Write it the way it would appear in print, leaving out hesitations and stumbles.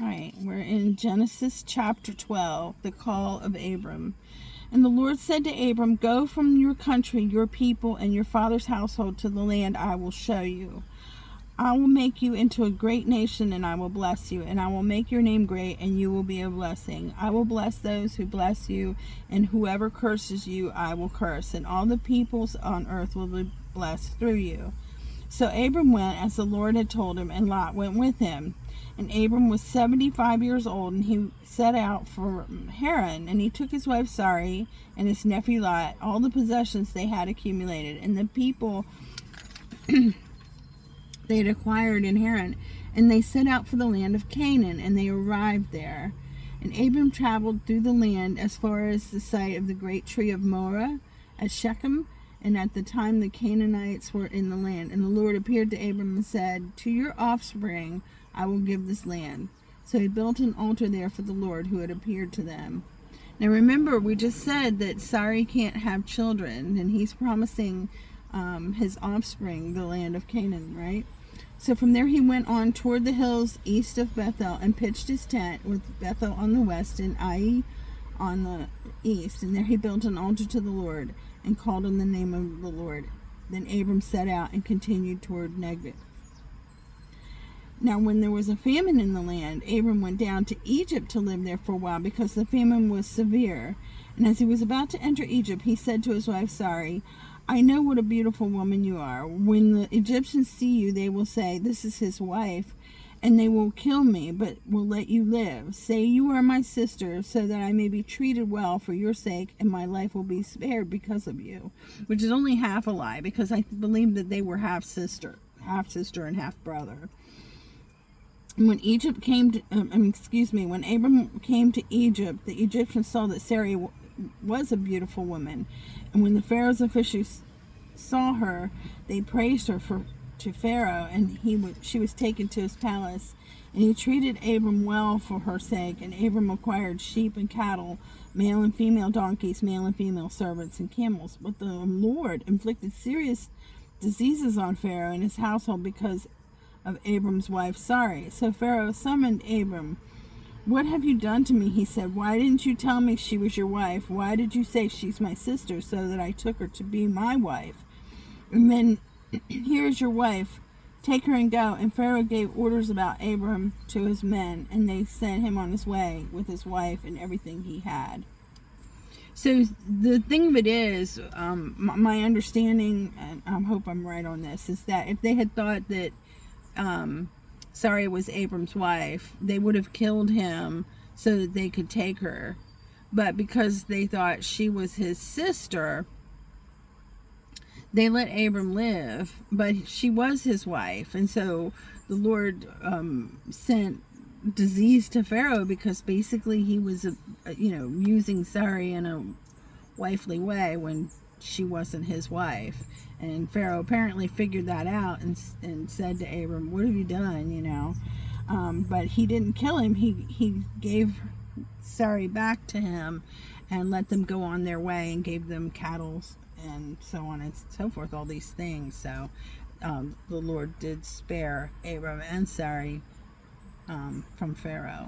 All right, we're in Genesis chapter 12, the call of Abram. And the Lord said to Abram, "Go from your country, your people, and your father's household to the land I will show you. I will make you into a great nation, and I will bless you, and I will make your name great, and you will be a blessing. I will bless those who bless you, and whoever curses you, I will curse, and all the peoples on earth will be blessed through you." So Abram went as the Lord had told him, and Lot went with him. And Abram was 75 years old, and he set out for Haran. And he took his wife Sarai and his nephew Lot, all the possessions they had accumulated, and the people they had acquired in Haran. And they set out for the land of Canaan, and they arrived there. And Abram traveled through the land as far as the site of the great tree of Moreh at Shechem. And at the time the Canaanites were in the land. And the Lord appeared to Abram and said, "To your offspring I will give this land." So he built an altar there for the Lord who had appeared to them. Now remember, we just said that Sarai can't have children, and he's promising his offspring the land of Canaan, right? So from there he went on toward the hills east of Bethel and pitched his tent, with Bethel on the west and Ai on the east. And there he built an altar to the Lord and called on the name of the Lord. Then Abram set out and continued toward Negev. Now when there was a famine in the land, Abram went down to Egypt to live there for a while, because the famine was severe. And as he was about to enter Egypt, he said to his wife Sarai, "I know what a beautiful woman you are. When the Egyptians see you, they will say, 'This is his wife,' and they will kill me, but will let you live. Say you are my sister, so that I may be treated well for your sake, and my life will be spared because of you." Which is only half a lie, because I believe that they were half sister and half brother. And when when Abram came to Egypt, the Egyptians saw that Sarai was a beautiful woman, and when the Pharaoh's officials saw her, they praised her to Pharaoh, and she was taken to his palace. And he treated Abram well for her sake. And Abram acquired sheep and cattle, male and female donkeys, male and female servants, and camels. But the Lord inflicted serious diseases on Pharaoh and his household because of Abram's wife Sarai. So Pharaoh summoned Abram. "What have you done to me?" he said. "Why didn't you tell me she was your wife? Why did you say she's my sister, so that I took her to be my wife? And then here is your wife. Take her and go." And Pharaoh gave orders about Abram to his men, and they sent him on his way with his wife and everything he had. So the thing of it is, my understanding, and I hope I'm right on this, is that if they had thought that Sarai was Abram's wife, they would have killed him so that they could take her. But because they thought she was his sister, they let Abram live, but she was his wife. And so the Lord sent disease to Pharaoh, because basically he was using Sarai in a wifely way when she wasn't his wife. And Pharaoh apparently figured that out and said to Abram, "What have you done?" But he didn't kill him. He gave Sarai back to him and let them go on their way, and gave them cattle and so on and so forth, all these things. So the Lord did spare Abram and Sarai from Pharaoh.